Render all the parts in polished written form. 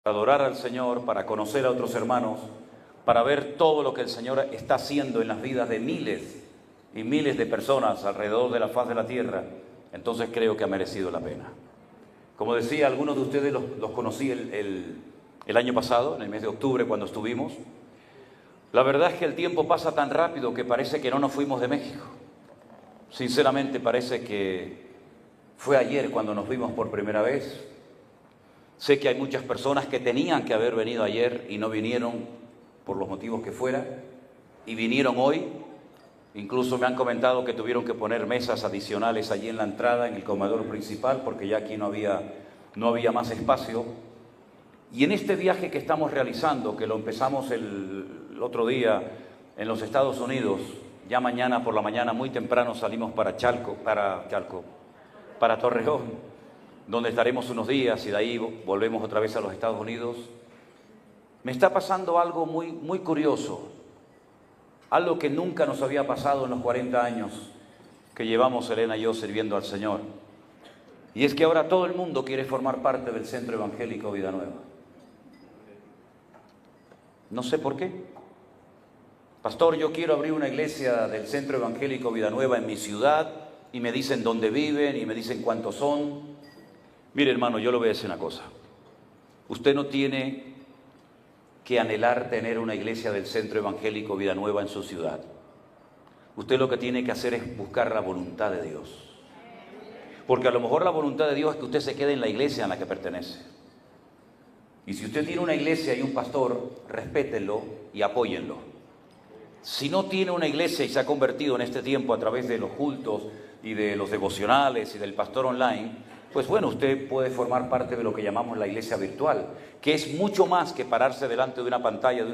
adorar al Señor, para conocer a otros hermanos, para ver todo lo que el Señor está haciendo en las vidas de miles y miles de personas alrededor de la faz de la tierra, entonces creo que ha merecido la pena. Como decía, algunos de ustedes los conocí el año pasado, en el mes de octubre, cuando estuvimos. La verdad es que el tiempo pasa tan rápido que parece que no nos fuimos de México. Sinceramente parece que fue ayer cuando nos vimos por primera vez. Sé que hay muchas personas que tenían que haber venido ayer y no vinieron por los motivos que fuera, y vinieron hoy. Incluso me han comentado que tuvieron que poner mesas adicionales allí en la entrada, en el comedor principal, porque ya aquí no había más espacio. Y en este viaje que estamos realizando, que lo empezamos el otro día en los Estados Unidos, ya mañana por la mañana muy temprano salimos para Torreón, donde estaremos unos días y de ahí volvemos otra vez a los Estados Unidos. Me está pasando algo muy, muy curioso, algo que nunca nos había pasado en los 40 años que llevamos Elena y yo sirviendo al Señor. Y es que ahora todo el mundo quiere formar parte del Centro Evangélico Vida Nueva. No sé por qué. Pastor, yo quiero abrir una iglesia del Centro Evangélico Vida Nueva en mi ciudad, y me dicen dónde viven y me dicen cuántos son. Mire, hermano, yo le voy a decir una cosa. Usted no tiene que anhelar tener una iglesia del Centro Evangélico Vida Nueva en su ciudad. Usted lo que tiene que hacer es buscar la voluntad de Dios. Porque a lo mejor la voluntad de Dios es que usted se quede en la iglesia en la que pertenece. Y si usted tiene una iglesia y un pastor, respétenlo y apóyenlo. Si no tiene una iglesia y se ha convertido en este tiempo a través de los cultos y de los devocionales y del pastor online, pues bueno, usted puede formar parte de lo que llamamos la iglesia virtual, que es mucho más que pararse delante de una pantalla, de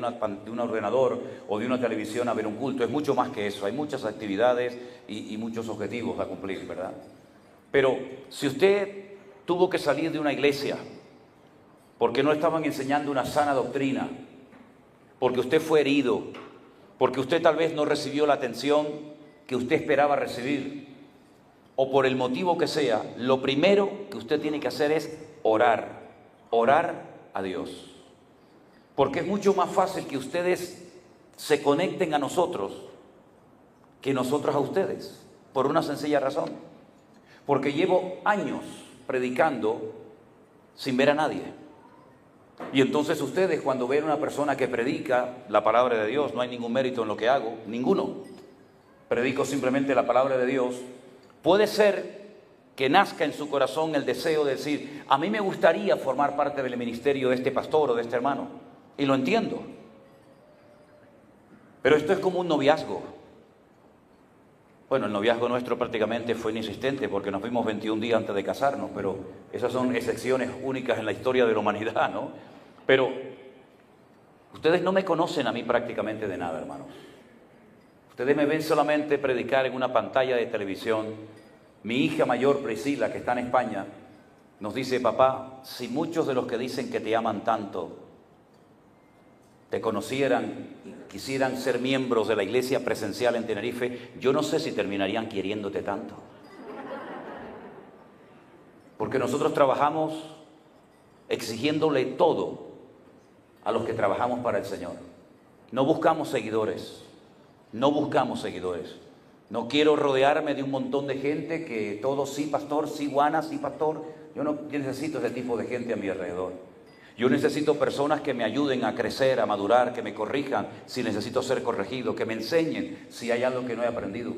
un ordenador o de una televisión a ver un culto. Es mucho más que eso. Hay muchas actividades y muchos objetivos a cumplir, ¿verdad? Pero si usted tuvo que salir de una iglesia porque no estaban enseñando una sana doctrina, porque usted fue herido, porque usted tal vez no recibió la atención que usted esperaba recibir, o por el motivo que sea, lo primero que usted tiene que hacer es orar a Dios. Porque es mucho más fácil que ustedes se conecten a nosotros que nosotros a ustedes, por una sencilla razón. Porque llevo años predicando sin ver a nadie. Y entonces ustedes, cuando ven a una persona que predica la palabra de Dios, no hay ningún mérito en lo que hago, ninguno. Predico simplemente la palabra de Dios. Puede ser que nazca en su corazón el deseo de decir, a mí me gustaría formar parte del ministerio de este pastor o de este hermano. Y lo entiendo. Pero esto es como un noviazgo. Bueno, el noviazgo nuestro prácticamente fue inexistente porque nos vimos 21 días antes de casarnos, pero esas son excepciones únicas en la historia de la humanidad, ¿no? Pero ustedes no me conocen a mí prácticamente de nada, hermanos. Ustedes me ven solamente predicar en una pantalla de televisión. Mi hija mayor, Priscila, que está en España, nos dice, papá, si muchos de los que dicen que te aman tanto te conocieran y quisieran ser miembros de la iglesia presencial en Tenerife, yo no sé si terminarían queriéndote tanto. Porque nosotros trabajamos exigiéndole todo a los que trabajamos para el Señor. No buscamos seguidores. No buscamos seguidores. No quiero rodearme de un montón de gente que todos sí, pastor, sí, Juana, sí, pastor. Yo necesito ese tipo de gente a mi alrededor. Yo necesito personas que me ayuden a crecer, a madurar, que me corrijan si necesito ser corregido, que me enseñen si hay algo que no he aprendido.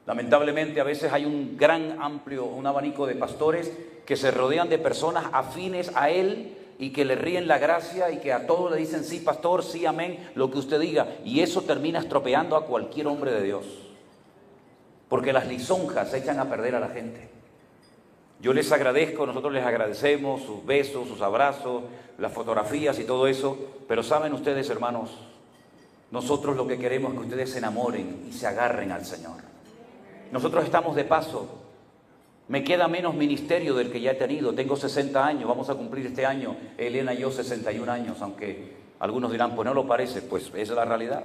Lamentablemente a veces hay un abanico de pastores que se rodean de personas afines a él y que le ríen la gracia y que a todos le dicen sí, pastor, sí, amén, lo que usted diga. Y eso termina estropeando a cualquier hombre de Dios. Porque las lisonjas echan a perder a la gente. Yo les agradezco, nosotros les agradecemos sus besos, sus abrazos, las fotografías y todo eso. Pero saben ustedes, hermanos, nosotros lo que queremos es que ustedes se enamoren y se agarren al Señor. Nosotros estamos de paso. Me queda menos ministerio del que ya he tenido. Tengo 60 años, vamos a cumplir este año, Elena y yo, 61 años, aunque algunos dirán, pues no lo parece, pues esa es la realidad.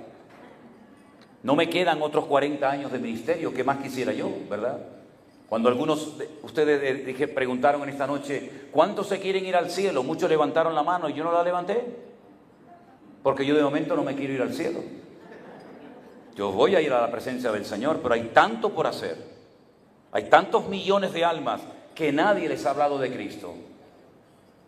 No me quedan otros 40 años de ministerio, ¿qué más quisiera yo, verdad? Cuando algunos de ustedes preguntaron en esta noche, ¿cuántos se quieren ir al cielo? Muchos levantaron la mano y yo no la levanté, porque yo de momento no me quiero ir al cielo. Yo voy a ir a la presencia del Señor, pero hay tanto por hacer. Hay tantos millones de almas que nadie les ha hablado de Cristo.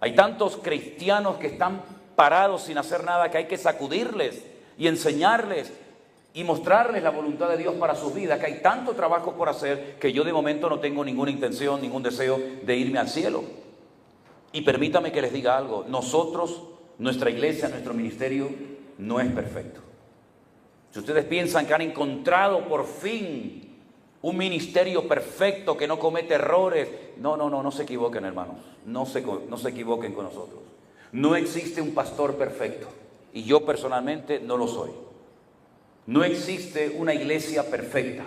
Hay tantos cristianos que están parados sin hacer nada, que hay que sacudirles y enseñarles y mostrarles la voluntad de Dios para sus vidas, que hay tanto trabajo por hacer que yo de momento no tengo ninguna intención, ningún deseo de irme al cielo. Y permítame que les diga algo, nosotros, nuestra iglesia, nuestro ministerio no es perfecto. Si ustedes piensan que han encontrado por fin un ministerio perfecto que no comete errores, no se equivoquen, hermanos, no se equivoquen con nosotros. No existe un pastor perfecto y yo personalmente no lo soy. No existe una iglesia perfecta.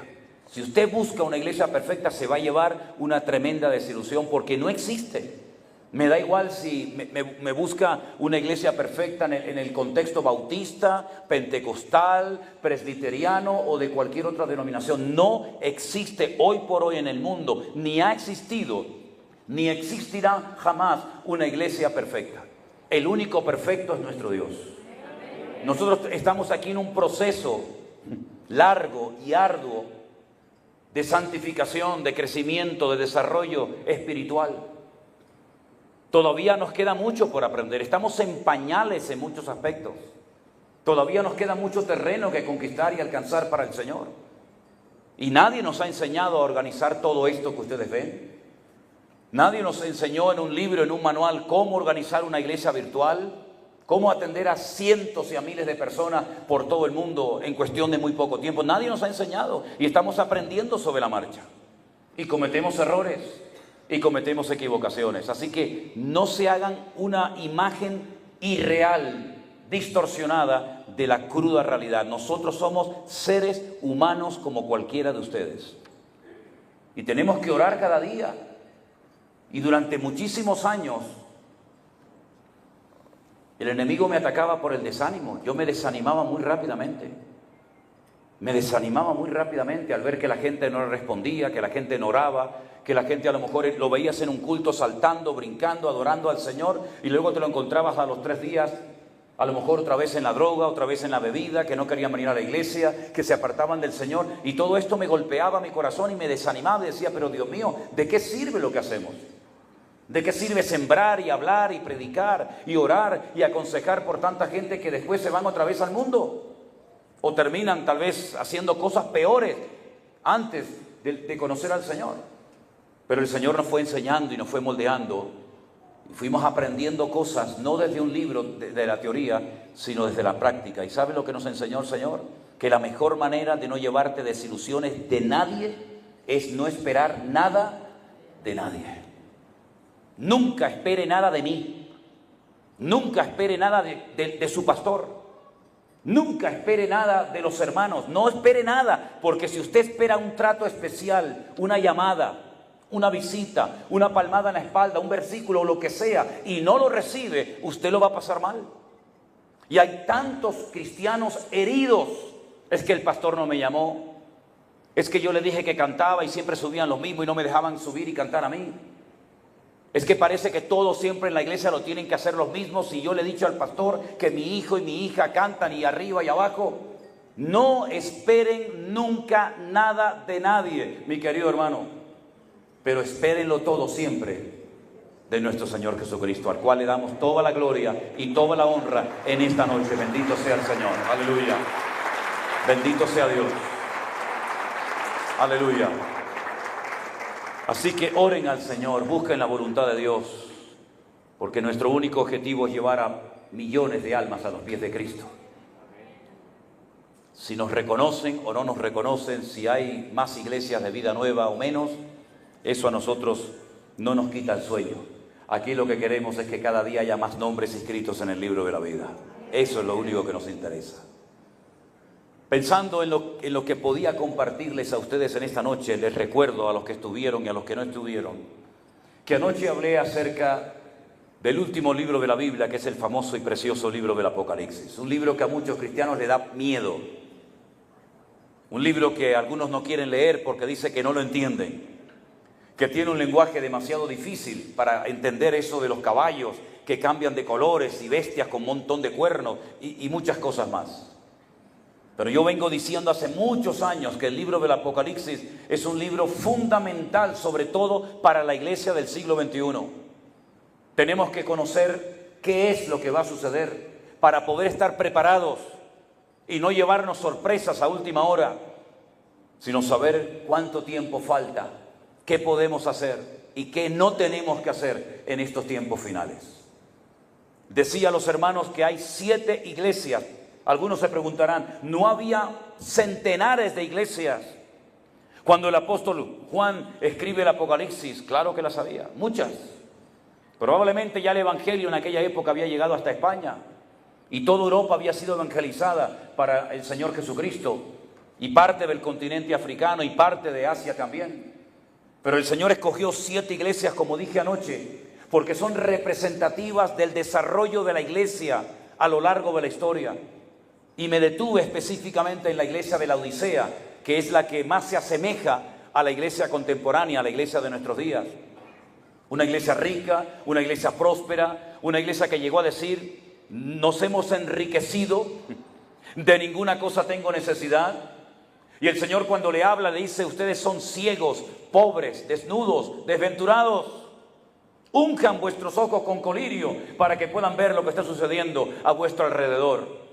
Si usted busca una iglesia perfecta se va a llevar una tremenda desilusión porque no existe. Me da igual si me busca una iglesia perfecta en el contexto bautista, pentecostal, presbiteriano o de cualquier otra denominación. No existe hoy por hoy en el mundo, ni ha existido, ni existirá jamás una iglesia perfecta. El único perfecto es nuestro Dios. Nosotros estamos aquí en un proceso largo y arduo de santificación, de crecimiento, de desarrollo espiritual. Todavía nos queda mucho por aprender. Estamos en pañales en muchos aspectos. Todavía nos queda mucho terreno que conquistar y alcanzar para el Señor. Y nadie nos ha enseñado a organizar todo esto que ustedes ven. Nadie nos enseñó en un libro, en un manual, cómo organizar una iglesia virtual, cómo atender a cientos y a miles de personas por todo el mundo en cuestión de muy poco tiempo. Nadie nos ha enseñado y estamos aprendiendo sobre la marcha. Y cometemos errores y cometemos equivocaciones. Así que no se hagan una imagen irreal, distorsionada de la cruda realidad. Nosotros somos seres humanos como cualquiera de ustedes. Y tenemos que orar cada día. Y durante muchísimos años el enemigo me atacaba por el desánimo. Yo me desanimaba muy rápidamente. Me desanimaba muy rápidamente al ver que la gente no le respondía, que la gente no oraba, que la gente a lo mejor lo veías en un culto saltando, brincando, adorando al Señor y luego te lo encontrabas a los 3 días, a lo mejor otra vez en la droga, otra vez en la bebida, que no querían venir a la iglesia, que se apartaban del Señor. Y todo esto me golpeaba mi corazón y me desanimaba y decía, pero Dios mío, ¿de qué sirve lo que hacemos? ¿De qué sirve sembrar y hablar y predicar y orar y aconsejar por tanta gente que después se van otra vez al mundo? O terminan tal vez haciendo cosas peores antes de conocer al Señor. Pero el Señor nos fue enseñando y nos fue moldeando. Y fuimos aprendiendo cosas, no desde un libro de la teoría, sino desde la práctica. ¿Y sabe lo que nos enseñó el Señor? Que la mejor manera de no llevarte desilusiones de nadie es no esperar nada de nadie. Nunca espere nada de mí. Nunca espere nada de su pastor. Nunca espere nada de los hermanos. No espere nada, porque si usted espera un trato especial, una llamada, una visita, una palmada en la espalda, un versículo o lo que sea, y no lo recibe, usted lo va a pasar mal. Y hay tantos cristianos heridos. Es que el pastor no me llamó. Es que yo le dije que cantaba y siempre subían los mismos y no me dejaban subir y cantar a mí. Es que parece que todos siempre en la iglesia lo tienen que hacer los mismos y yo le he dicho al pastor que mi hijo y mi hija cantan y arriba y abajo. No esperen nunca nada de nadie, mi querido hermano, pero espérenlo todo siempre de nuestro Señor Jesucristo, al cual le damos toda la gloria y toda la honra en esta noche. Bendito sea el Señor, aleluya, bendito sea Dios, aleluya. Así que oren al Señor, busquen la voluntad de Dios, porque nuestro único objetivo es llevar a millones de almas a los pies de Cristo. Si nos reconocen o no nos reconocen, si hay más iglesias de vida nueva o menos, eso a nosotros no nos quita el sueño. Aquí lo que queremos es que cada día haya más nombres inscritos en el libro de la vida. Eso es lo único que nos interesa. Pensando en lo que podía compartirles a ustedes en esta noche, les recuerdo a los que estuvieron y a los que no estuvieron, que anoche hablé acerca del último libro de la Biblia, que es el famoso y precioso libro del Apocalipsis. Un libro que a muchos cristianos les da miedo. Un libro que algunos no quieren leer porque dice que no lo entienden. que tiene un lenguaje demasiado difícil para entender eso de los caballos que cambian de colores y bestias con un montón de cuernos y muchas cosas más. Pero yo vengo diciendo hace muchos años que el libro del Apocalipsis es un libro fundamental, sobre todo para la iglesia del siglo XXI. Tenemos que conocer qué es lo que va a suceder para poder estar preparados y no llevarnos sorpresas a última hora, sino saber cuánto tiempo falta, qué podemos hacer y qué no tenemos que hacer en estos tiempos finales. Decía a los hermanos que hay 7 iglesias. Algunos se preguntarán, ¿no había centenares de iglesias cuando el apóstol Juan escribe el Apocalipsis? Claro que las había, muchas. Probablemente ya el evangelio en aquella época había llegado hasta España y toda Europa había sido evangelizada para el Señor Jesucristo, y parte del continente africano y parte de Asia también. Pero el Señor escogió 7 iglesias, como dije anoche, porque son representativas del desarrollo de la iglesia a lo largo de la historia. Y me detuve específicamente en la iglesia de la Odisea, que es la que más se asemeja a la iglesia contemporánea, a la iglesia de nuestros días. Una iglesia rica, una iglesia próspera, una iglesia que llegó a decir, nos hemos enriquecido, de ninguna cosa tengo necesidad. Y el Señor, cuando le habla, le dice, ustedes son ciegos, pobres, desnudos, desventurados. Unjan vuestros ojos con colirio para que puedan ver lo que está sucediendo a vuestro alrededor.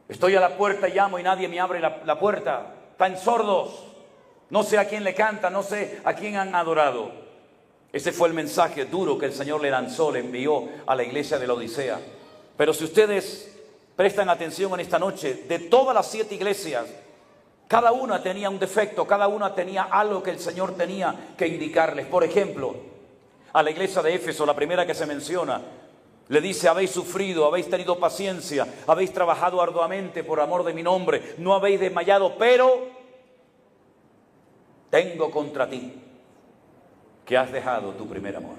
Estoy a la puerta y llamo y nadie me abre la puerta. Están sordos. No sé a quién le canta, no sé a quién han adorado. Ese fue el mensaje duro que el Señor le lanzó, le envió a la iglesia de la Odisea. Pero si ustedes prestan atención en esta noche, de todas las 7 iglesias, cada una tenía un defecto, cada una tenía algo que el Señor tenía que indicarles. Por ejemplo, a la iglesia de Éfeso, la primera que se menciona, le dice, habéis sufrido, habéis tenido paciencia, habéis trabajado arduamente por amor de mi nombre, no habéis desmayado, pero tengo contra ti que has dejado tu primer amor.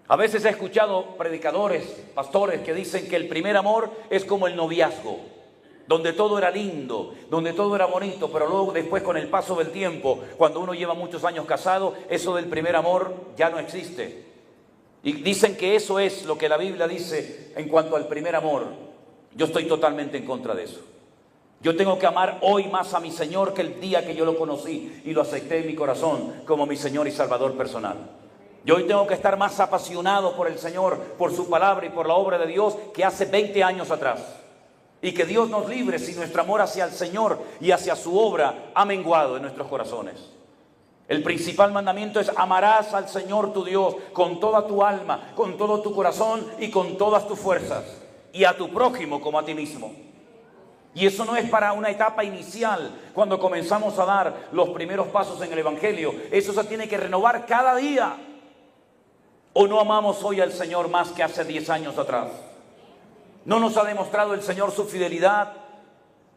A veces he escuchado predicadores, pastores que dicen que el primer amor es como el noviazgo, donde todo era lindo, donde todo era bonito, pero luego después con el paso del tiempo, cuando uno lleva muchos años casado, eso del primer amor ya no existe. Y dicen que eso es lo que la Biblia dice en cuanto al primer amor. Yo estoy totalmente en contra de eso. Yo tengo que amar hoy más a mi Señor que el día que yo lo conocí y lo acepté en mi corazón como mi Señor y Salvador personal. Yo hoy tengo que estar más apasionado por el Señor, por su palabra y por la obra de Dios que hace 20 años atrás. Y que Dios nos libre si nuestro amor hacia el Señor y hacia su obra ha menguado en nuestros corazones. El principal mandamiento es amarás al Señor tu Dios con toda tu alma, con todo tu corazón y con todas tus fuerzas, y a tu prójimo como a ti mismo. Y eso no es para una etapa inicial, cuando comenzamos a dar los primeros pasos en el Evangelio. Eso se tiene que renovar cada día. ¿O no amamos hoy al Señor más que hace 10 años atrás? ¿No nos ha demostrado el Señor su fidelidad,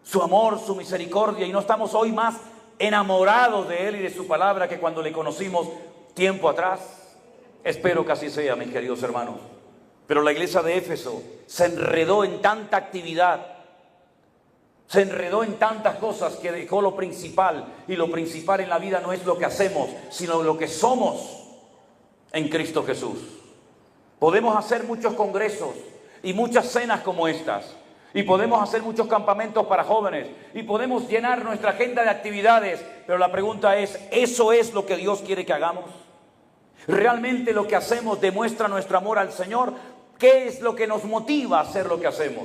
su amor, su misericordia, y no estamos hoy más enamorados de Él y de su palabra que cuando le conocimos tiempo atrás? Espero que así sea, mis queridos hermanos. Pero la iglesia de Éfeso se enredó en tanta actividad, se enredó en tantas cosas que dejó lo principal, y lo principal en la vida no es lo que hacemos, sino lo que somos en Cristo Jesús. Podemos hacer muchos congresos y muchas cenas como estas, y podemos hacer muchos campamentos para jóvenes, y podemos llenar nuestra agenda de actividades, pero la pregunta es, ¿eso es lo que Dios quiere que hagamos? ¿Realmente lo que hacemos demuestra nuestro amor al Señor? ¿Qué es lo que nos motiva a hacer lo que hacemos?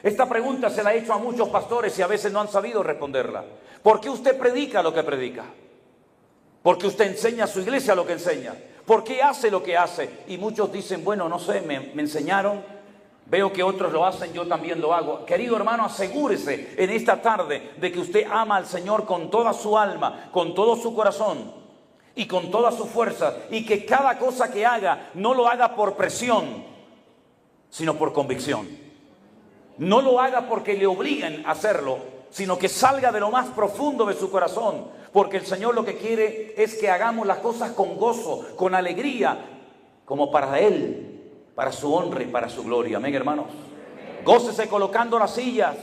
Esta pregunta se la he hecho a muchos pastores y a veces no han sabido responderla. ¿Por qué usted predica lo que predica? ¿Por qué usted enseña a su iglesia lo que enseña? ¿Por qué hace lo que hace? Y muchos dicen, bueno, no sé, me enseñaron, veo que otros lo hacen, yo también lo hago. Querido hermano, asegúrese en esta tarde de que usted ama al Señor con toda su alma, con todo su corazón y con toda su fuerza, y que cada cosa que haga no lo haga por presión, sino por convicción. No lo haga porque le obliguen a hacerlo, sino que salga de lo más profundo de su corazón, porque el Señor lo que quiere es que hagamos las cosas con gozo, con alegría, como para Él, para su honra y para su gloria. Amén, hermanos. Gócese colocando las sillas,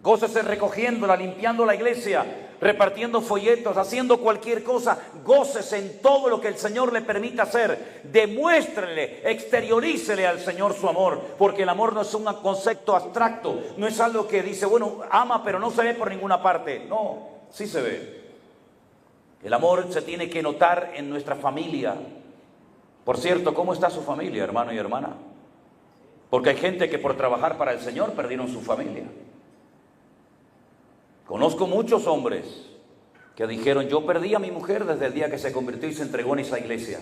gócese recogiéndola, limpiando la iglesia, repartiendo folletos, haciendo cualquier cosa. Gócese en todo lo que el Señor le permita hacer. Demuéstrele, exteriorícele al Señor su amor, porque el amor no es un concepto abstracto, no es algo que dice, bueno, ama pero no se ve por ninguna parte. No, sí se ve. El amor se tiene que notar en nuestra familia. Por cierto, ¿cómo está su familia, hermano y hermana? Porque hay gente que por trabajar para el Señor perdieron su familia. Conozco muchos hombres que dijeron, yo perdí a mi mujer desde el día que se convirtió y se entregó en esa iglesia,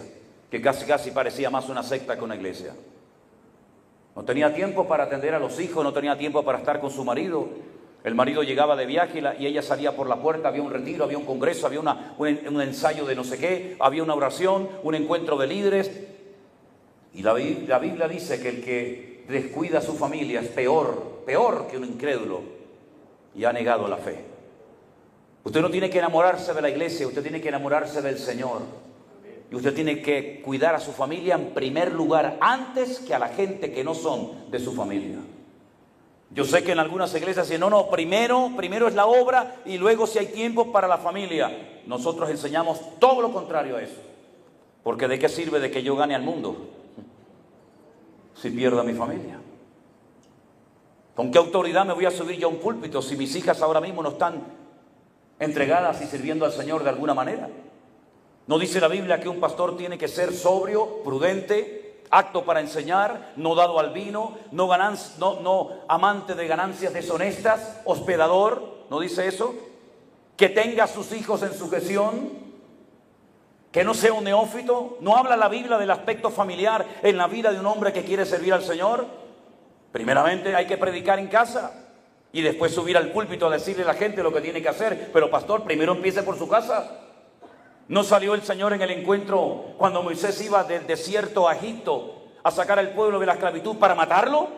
que casi parecía más una secta que una iglesia. No tenía tiempo para atender a los hijos, no tenía tiempo para estar con su marido. El marido llegaba de viaje y ella salía por la puerta, había un retiro, había un congreso, había un ensayo de no sé qué, había una oración, un encuentro de líderes. Y la Biblia dice que el que descuida a su familia es peor que un incrédulo y ha negado la fe. Usted no tiene que enamorarse de la iglesia, usted tiene que enamorarse del Señor. Y usted tiene que cuidar a su familia en primer lugar, antes que a la gente que no son de su familia. Yo sé que en algunas iglesias dicen, no, primero es la obra y luego si hay tiempo para la familia. Nosotros enseñamos todo lo contrario a eso. Porque ¿de qué sirve de que yo gane al mundo si pierdo a mi familia? ¿Con qué autoridad me voy a subir yo a un púlpito si mis hijas ahora mismo no están entregadas y sirviendo al Señor de alguna manera? ¿No dice la Biblia que un pastor tiene que ser sobrio, prudente, apto para enseñar, no dado al vino, no amante de ganancias deshonestas, hospedador? ¿No dice eso? Que tenga a sus hijos en sujeción, que no sea un neófito. ¿No habla la Biblia del aspecto familiar en la vida de un hombre que quiere servir al Señor? Primeramente hay que predicar en casa y después subir al púlpito a decirle a la gente lo que tiene que hacer. Pero pastor, primero empiece por su casa. ¿No salió el Señor en el encuentro cuando Moisés iba del desierto a Egipto a sacar al pueblo de la esclavitud para matarlo?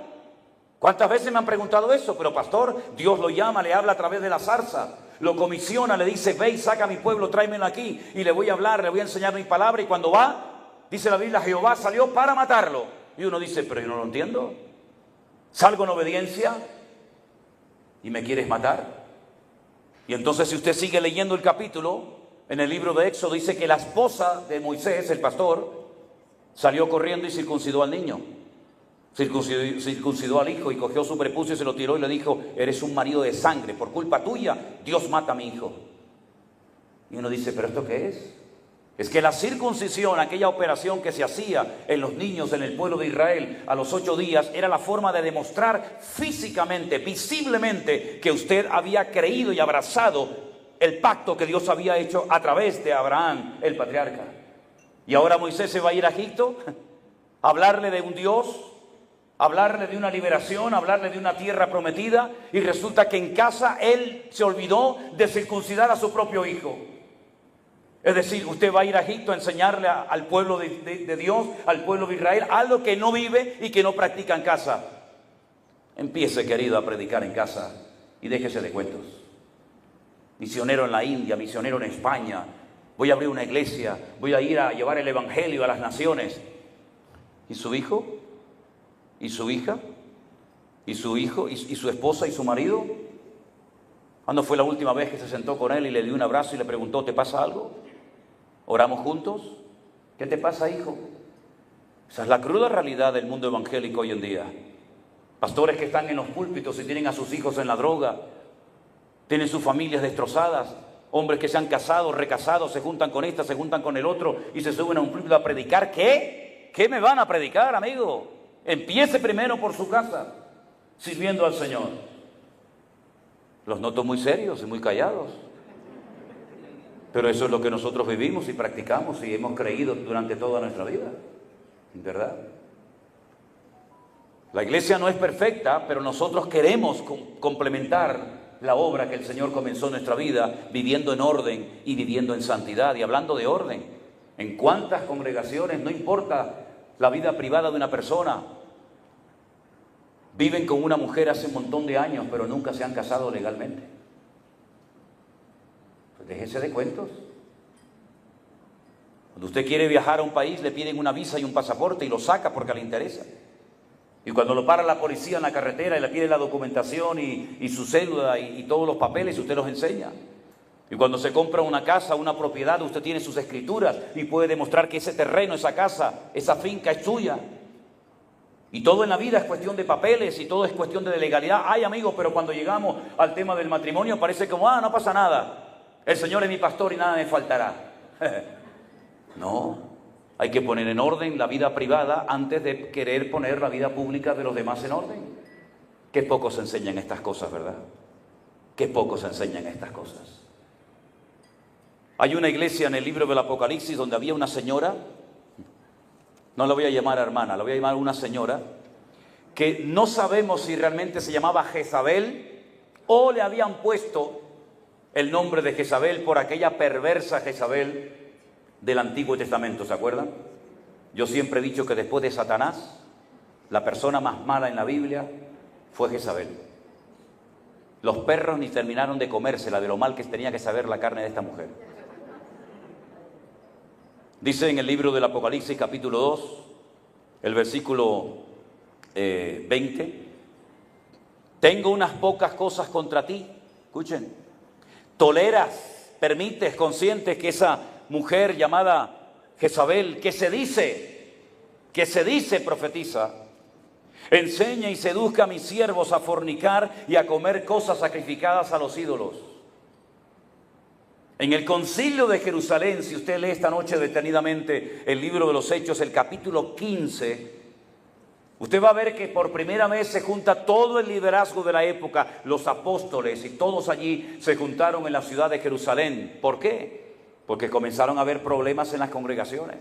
¿Cuántas veces me han preguntado eso? Pero pastor, Dios lo llama, le habla a través de la zarza, lo comisiona, le dice, ve y saca a mi pueblo, tráemelo aquí y le voy a hablar, le voy a enseñar mi palabra. Y cuando va, dice la Biblia, Jehová salió para matarlo. Y uno dice, pero yo no lo entiendo. Salgo en obediencia y me quieres matar. Y entonces si usted sigue leyendo el capítulo, en el libro de Éxodo dice que la esposa de Moisés, el pastor, salió corriendo y circuncidó al niño. Circuncidó al hijo y cogió su prepucio y se lo tiró y le dijo, eres un marido de sangre, por culpa tuya Dios mata a mi hijo. Y uno dice, ¿pero esto qué es? Es que la circuncisión, aquella operación que se hacía en los niños en el pueblo de Israel a los 8 días, era la forma de demostrar físicamente, visiblemente, que usted había creído y abrazado el pacto que Dios había hecho a través de Abraham, el patriarca. Y ahora Moisés se va a ir a Egipto a hablarle de un Dios, a hablarle de una liberación, a hablarle de una tierra prometida, y resulta que en casa él se olvidó de circuncidar a su propio hijo. Es decir, usted va a ir a Egipto a enseñarle al pueblo de Dios, al pueblo de Israel, algo que no vive y que no practica en casa. Empiece, querido, a predicar en casa y déjese de cuentos. Misionero en la India, misionero en España, voy a abrir una iglesia, voy a ir a llevar el evangelio a las naciones. ¿Y su hijo? ¿Y su hija? ¿Y su hijo? ¿Y su esposa y su marido? ¿Cuándo fue la última vez que se sentó con él y le dio un abrazo y le preguntó, ¿te pasa algo? ¿Oramos juntos? ¿Qué te pasa, hijo? Esa es la cruda realidad del mundo evangélico hoy en día. Pastores que están en los púlpitos y tienen a sus hijos en la droga, tienen sus familias destrozadas, hombres que se han casado, recasados, se juntan con esta, se juntan con el otro y se suben a un púlpito a predicar. ¿Qué? ¿Qué me van a predicar, amigo? Empiece primero por su casa, sirviendo al Señor. Los noto muy serios y muy callados. Pero eso es lo que nosotros vivimos y practicamos y hemos creído durante toda nuestra vida, ¿verdad? La iglesia no es perfecta, pero nosotros queremos complementar la obra que el Señor comenzó en nuestra vida, viviendo en orden y viviendo en santidad. Y hablando de orden, ¿en cuántas congregaciones, no importa la vida privada de una persona, viven con una mujer hace un montón de años, pero nunca se han casado legalmente? Déjese de cuentos. Cuando usted quiere viajar a un país, le piden una visa y un pasaporte y lo saca porque le interesa. Y cuando lo para la policía en la carretera y le pide la documentación y su cédula y todos los papeles, usted los enseña. Y cuando se compra una casa, una propiedad, usted tiene sus escrituras y puede demostrar que ese terreno, esa casa, esa finca es suya. Y todo en la vida es cuestión de papeles y todo es cuestión de legalidad. Ay, amigos, pero cuando llegamos al tema del matrimonio parece como, no pasa nada. El Señor es mi pastor y nada me faltará. No, hay que poner en orden la vida privada antes de querer poner la vida pública de los demás en orden. Qué poco se enseñan estas cosas, ¿verdad? Qué poco se enseñan estas cosas. Hay una iglesia en el libro del Apocalipsis donde había una señora, no la voy a llamar hermana, la voy a llamar una señora, que no sabemos si realmente se llamaba Jezabel o le habían puesto el nombre de Jezabel por aquella perversa Jezabel del Antiguo Testamento, ¿se acuerdan? Yo siempre he dicho que después de Satanás, la persona más mala en la Biblia fue Jezabel. Los perros ni terminaron de comérsela de lo mal que tenía que saber la carne de esta mujer. Dice en el libro del Apocalipsis capítulo 2, el versículo 20, tengo unas pocas cosas contra ti, escuchen, toleras, permites, consientes que esa mujer llamada Jezabel, que se dice profetiza, enseña y seduzca a mis siervos a fornicar y a comer cosas sacrificadas a los ídolos. En el concilio de Jerusalén, si usted lee esta noche detenidamente el libro de los Hechos, el capítulo 15, usted va a ver que por primera vez se junta todo el liderazgo de la época, los apóstoles, y todos allí se juntaron en la ciudad de Jerusalén. ¿Por qué? Porque comenzaron a haber problemas en las congregaciones.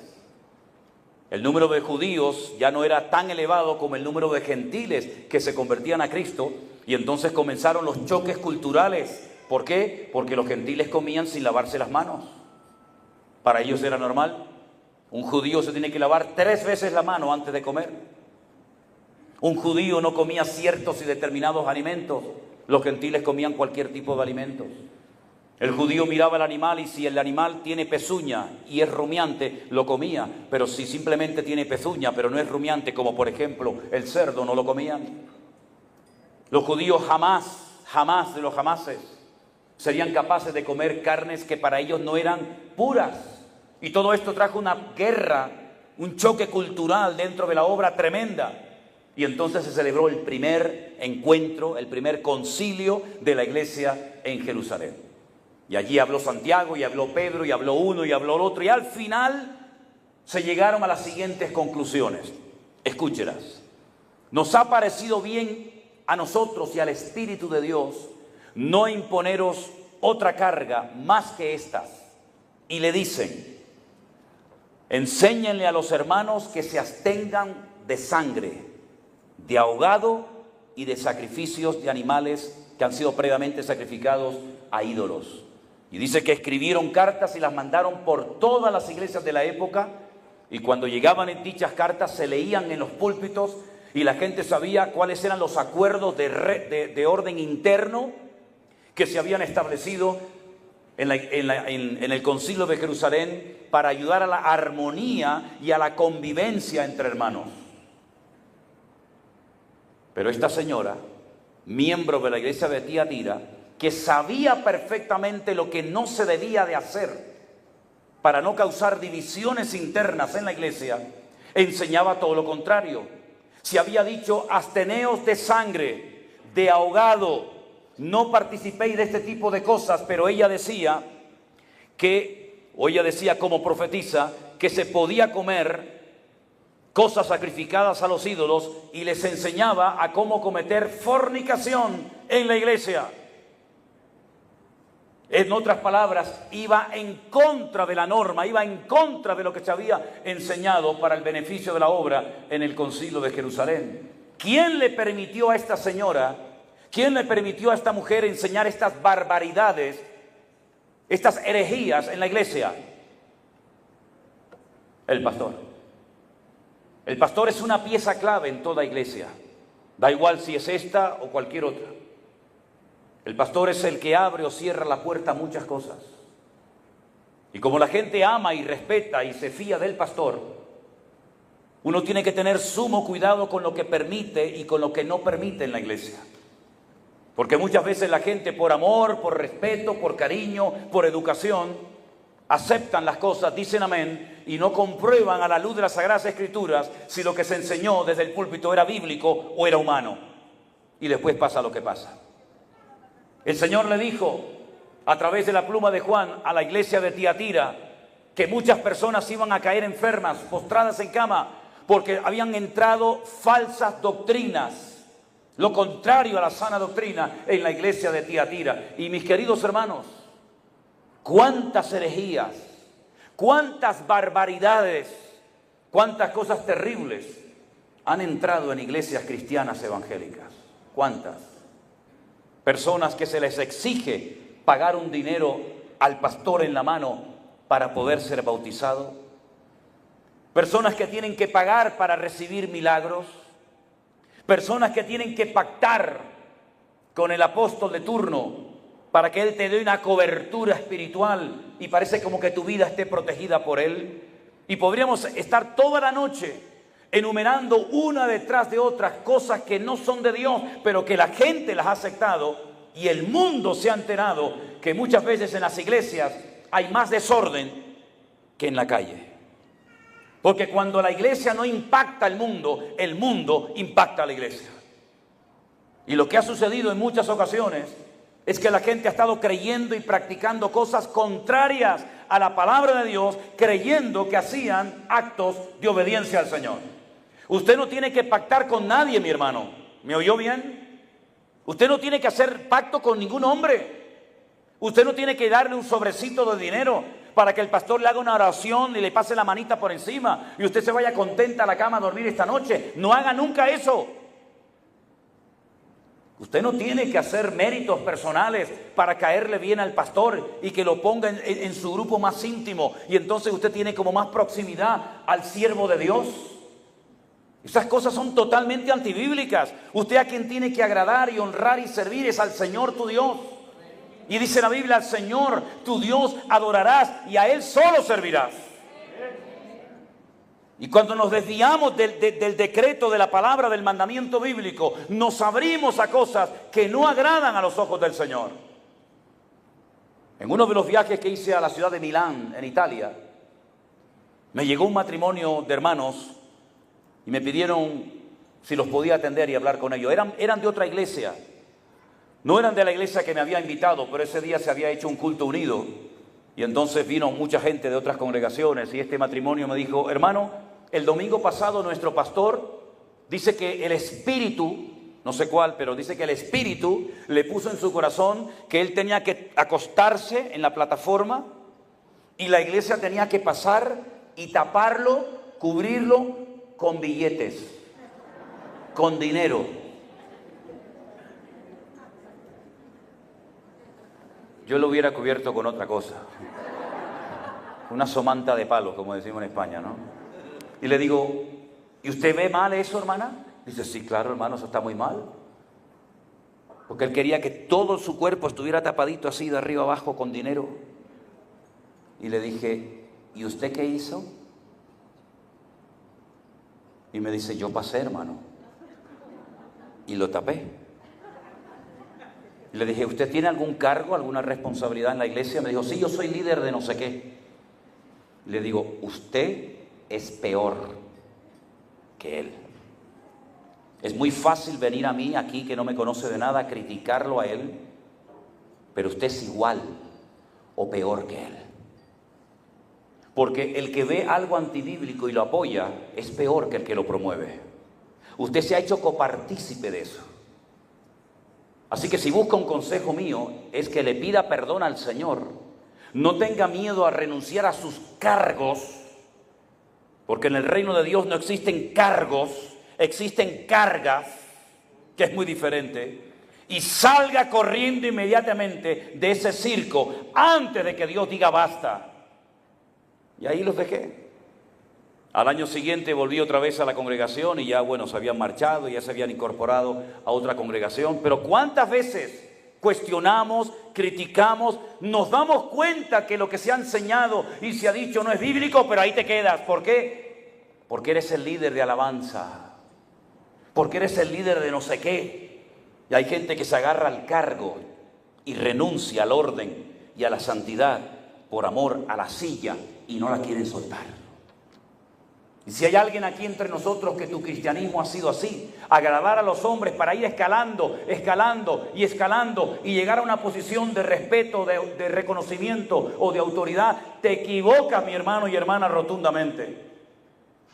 El número de judíos ya no era tan elevado como el número de gentiles que se convertían a Cristo, y entonces comenzaron los choques culturales. ¿Por qué? Porque los gentiles comían sin lavarse las manos. Para ellos era normal. Un judío se tiene que lavar 3 veces la mano antes de comer. Un judío no comía ciertos y determinados alimentos. Los gentiles comían cualquier tipo de alimentos. El judío miraba al animal y si el animal tiene pezuña y es rumiante, lo comía. Pero si simplemente tiene pezuña pero no es rumiante, como por ejemplo el cerdo, no lo comían. Los judíos jamás de los jamases serían capaces de comer carnes que para ellos no eran puras. Y todo esto trajo una guerra, un choque cultural dentro de la obra tremenda. Y entonces se celebró el primer encuentro, el primer concilio de la iglesia en Jerusalén. Y allí habló Santiago, y habló Pedro, y habló uno, y habló el otro. Y al final se llegaron a las siguientes conclusiones. Escúchelas. Nos ha parecido bien a nosotros y al Espíritu de Dios no imponeros otra carga más que estas. Y le dicen, enséñenle a los hermanos que se abstengan de sangre, de ahogado y de sacrificios de animales que han sido previamente sacrificados a ídolos. Y dice que escribieron cartas y las mandaron por todas las iglesias de la época, y cuando llegaban en dichas cartas se leían en los púlpitos y la gente sabía cuáles eran los acuerdos de orden interno que se habían establecido en el concilio de Jerusalén para ayudar a la armonía y a la convivencia entre hermanos. Pero esta señora, miembro de la iglesia de Tiatira, que sabía perfectamente lo que no se debía de hacer para no causar divisiones internas en la iglesia, enseñaba todo lo contrario. Se había dicho, absteneos de sangre, de ahogado, no participéis de este tipo de cosas, pero ella decía como profetisa, que se podía comer cosas sacrificadas a los ídolos y les enseñaba a cómo cometer fornicación en la iglesia. En otras palabras, iba en contra de la norma, iba en contra de lo que se había enseñado para el beneficio de la obra en el concilio de Jerusalén. ¿Quién le permitió a esta señora? ¿Quién le permitió a esta mujer enseñar estas barbaridades, estas herejías en la iglesia? El pastor. El pastor es una pieza clave en toda iglesia. Da igual si es esta o cualquier otra. El pastor es el que abre o cierra la puerta a muchas cosas. Y como la gente ama y respeta y se fía del pastor, uno tiene que tener sumo cuidado con lo que permite y con lo que no permite en la iglesia. Porque muchas veces la gente por amor, por respeto, por cariño, por educación, aceptan las cosas, dicen amén, y no comprueban a la luz de las Sagradas Escrituras si lo que se enseñó desde el púlpito era bíblico o era humano. Y después pasa lo que pasa. El Señor le dijo a través de la pluma de Juan a la iglesia de Tiatira que muchas personas iban a caer enfermas, postradas en cama, porque habían entrado falsas doctrinas, lo contrario a la sana doctrina en la iglesia de Tiatira. Y mis queridos hermanos, cuántas herejías, cuántas barbaridades, cuántas cosas terribles han entrado en iglesias cristianas evangélicas. ¿Cuántas? Personas que se les exige pagar un dinero al pastor en la mano para poder ser bautizado. Personas que tienen que pagar para recibir milagros. Personas que tienen que pactar con el apóstol de turno para que él te dé una cobertura espiritual y parece como que tu vida esté protegida por él. Y podríamos estar toda la noche enumerando una detrás de otras cosas que no son de Dios, pero que la gente las ha aceptado y el mundo se ha enterado que muchas veces en las iglesias hay más desorden que en la calle. Porque cuando la iglesia no impacta al mundo, el mundo impacta a la iglesia. Y lo que ha sucedido en muchas ocasiones es que la gente ha estado creyendo y practicando cosas contrarias a la palabra de Dios, creyendo que hacían actos de obediencia al Señor. Usted no tiene que pactar con nadie, mi hermano. ¿Me oyó bien? Usted no tiene que hacer pacto con ningún hombre. Usted no tiene que darle un sobrecito de dinero para que el pastor le haga una oración y le pase la manita por encima y usted se vaya contenta a la cama a dormir esta noche. No haga nunca eso. Usted no tiene que hacer méritos personales para caerle bien al pastor y que lo ponga en su grupo más íntimo. Y entonces usted tiene como más proximidad al siervo de Dios. Esas cosas son totalmente antibíblicas. Usted a quien tiene que agradar y honrar y servir es al Señor tu Dios. Y dice la Biblia, al Señor tu Dios adorarás y a Él solo servirás. Y cuando nos desviamos del decreto, de la palabra, del mandamiento bíblico, nos abrimos a cosas que no agradan a los ojos del Señor. En uno de los viajes que hice a la ciudad de Milán, en Italia, me llegó un matrimonio de hermanos y me pidieron si los podía atender y hablar con ellos. Eran de otra iglesia. No eran de la iglesia que me había invitado, pero ese día se había hecho un culto unido. Y entonces vino mucha gente de otras congregaciones y este matrimonio me dijo, hermano, el domingo pasado nuestro pastor dice que el Espíritu, no sé cuál, pero dice que el Espíritu le puso en su corazón que él tenía que acostarse en la plataforma y la iglesia tenía que pasar y taparlo, cubrirlo con billetes, con dinero. Yo lo hubiera cubierto con otra cosa. Una somanta de palos, como decimos en España, ¿no? Y le digo, ¿y usted ve mal eso, hermana? Dice, sí, claro, hermano, eso está muy mal. Porque él quería que todo su cuerpo estuviera tapadito así, de arriba abajo, con dinero. Y le dije, ¿y usted qué hizo? Y me dice, yo pasé, hermano. Y lo tapé. Y le dije, ¿usted tiene algún cargo, alguna responsabilidad en la iglesia? Me dijo, sí, yo soy líder de no sé qué. Y le digo, usted es peor que él. Es muy fácil venir a mí aquí, que no me conoce de nada, criticarlo a él, pero usted es igual o peor que él. Porque el que ve algo antibíblico y lo apoya es peor que el que lo promueve. Usted se ha hecho copartícipe de eso. Así que si busca un consejo mío, es que le pida perdón al Señor. No tenga miedo a renunciar a sus cargos, porque en el reino de Dios no existen cargos, existen cargas, que es muy diferente. Y salga corriendo inmediatamente de ese circo antes de que Dios diga basta. Y ahí los dejé. Al año siguiente volví otra vez a la congregación y ya, bueno, se habían marchado, ya se habían incorporado a otra congregación. Pero ¿cuántas veces cuestionamos, criticamos, nos damos cuenta que lo que se ha enseñado y se ha dicho no es bíblico, pero ahí te quedas? ¿Por qué? Porque eres el líder de alabanza, porque eres el líder de no sé qué, Y hay gente que se agarra al cargo y renuncia al orden y a la santidad por amor a la silla y no la quieren soltar. Y si hay alguien aquí entre nosotros que tu cristianismo ha sido así, agradar a los hombres para ir escalando, escalando y escalando y llegar a una posición de respeto, de reconocimiento o de autoridad, te equivocas, mi hermano y hermana, rotundamente.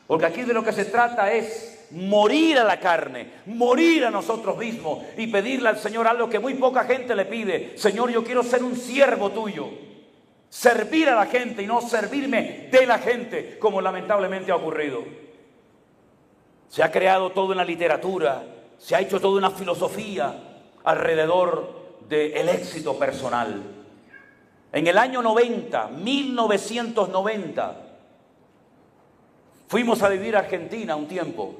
Porque aquí de lo que se trata es morir a la carne, morir a nosotros mismos y pedirle al Señor algo que muy poca gente le pide. Señor, yo quiero ser un siervo tuyo. Servir a la gente y no servirme de la gente, como lamentablemente ha ocurrido. Se ha creado toda una literatura, se ha hecho toda una filosofía alrededor del éxito personal. En el año 1990, fuimos a vivir a Argentina un tiempo.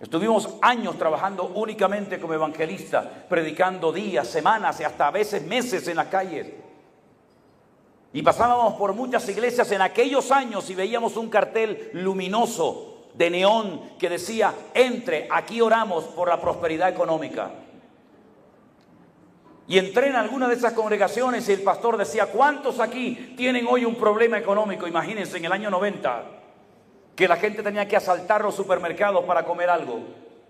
Estuvimos años trabajando únicamente como evangelistas, predicando días, semanas y hasta a veces meses en las calles. Y pasábamos por muchas iglesias en aquellos años y veíamos un cartel luminoso de neón que decía: entre, aquí oramos por la prosperidad económica. Y entré en alguna de esas congregaciones y el pastor decía: ¿cuántos aquí tienen hoy un problema económico? Imagínense, en el año 90, que la gente tenía que asaltar los supermercados para comer algo.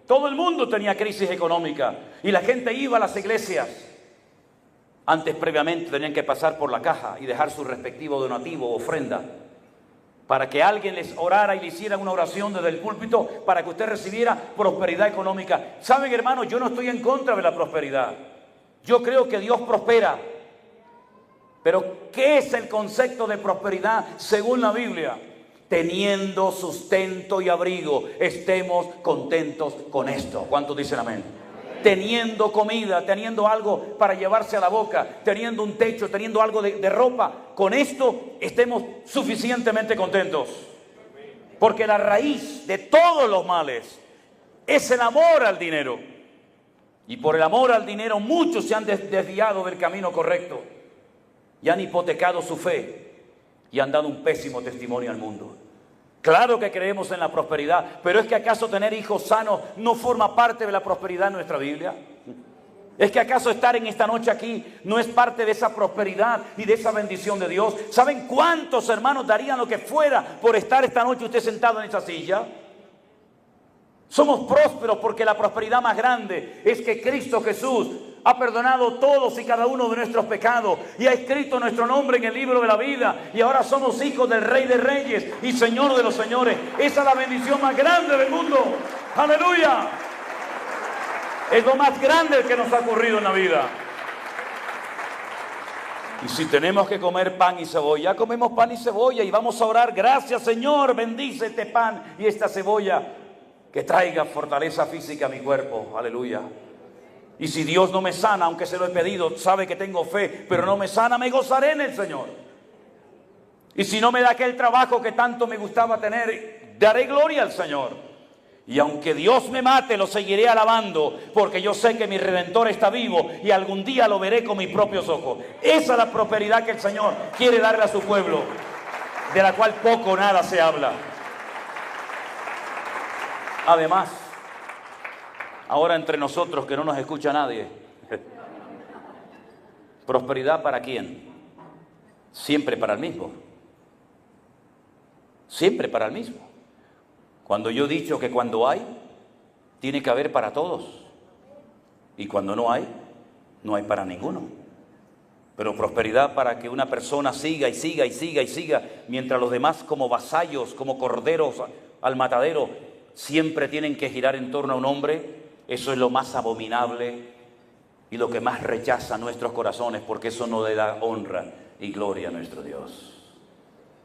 Todo el mundo tenía crisis económica y la gente iba a las iglesias. Antes, previamente, tenían que pasar por la caja y dejar su respectivo donativo o ofrenda para que alguien les orara y le hiciera una oración desde el púlpito para que usted recibiera prosperidad económica. ¿Saben, hermanos? Yo no estoy en contra de la prosperidad. Yo creo que Dios prospera. Pero, ¿qué es el concepto de prosperidad según la Biblia? Teniendo sustento y abrigo, estemos contentos con esto. ¿Cuántos dicen amén? Teniendo comida, teniendo algo para llevarse a la boca, teniendo un techo, teniendo algo de ropa, con esto estemos suficientemente contentos. Porque la raíz de todos los males es el amor al dinero. Y por el amor al dinero muchos se han desviado del camino correcto y han hipotecado su fe y han dado un pésimo testimonio al mundo. Claro que creemos en la prosperidad, pero ¿es que acaso tener hijos sanos no forma parte de la prosperidad en nuestra Biblia? ¿Es que acaso estar en esta noche aquí no es parte de esa prosperidad y de esa bendición de Dios? ¿Saben cuántos hermanos darían lo que fuera por estar esta noche usted sentado en esa silla? Somos prósperos porque la prosperidad más grande es que Cristo Jesús ha perdonado todos y cada uno de nuestros pecados y ha escrito nuestro nombre en el libro de la vida y ahora somos hijos del Rey de Reyes y Señor de los Señores. Esa es la bendición más grande del mundo. ¡Aleluya! Es lo más grande que nos ha ocurrido en la vida. Y si tenemos que comer pan y cebolla, comemos pan y cebolla y vamos a orar: gracias, Señor, bendice este pan y esta cebolla, que traiga fortaleza física a mi cuerpo. Aleluya. Y si Dios no me sana, aunque se lo he pedido, sabe que tengo fe, pero no me sana, me gozaré en el Señor. Y si no me da aquel trabajo que tanto me gustaba tener, daré gloria al Señor. Y aunque Dios me mate, lo seguiré alabando, porque yo sé que mi Redentor está vivo y algún día lo veré con mis propios ojos. Esa es la prosperidad que el Señor quiere darle a su pueblo, de la cual poco o nada se habla. Además, ahora entre nosotros que no nos escucha nadie, ¿prosperidad para quién? Siempre para el mismo. Siempre para el mismo. Cuando yo he dicho que cuando hay, tiene que haber para todos. Y cuando no hay, no hay para ninguno. Pero prosperidad para que una persona siga y siga y siga y siga, mientras los demás, como vasallos, como corderos al matadero, siempre tienen que girar en torno a un hombre. Eso es lo más abominable y lo que más rechaza nuestros corazones, porque eso no le da honra y gloria a nuestro Dios.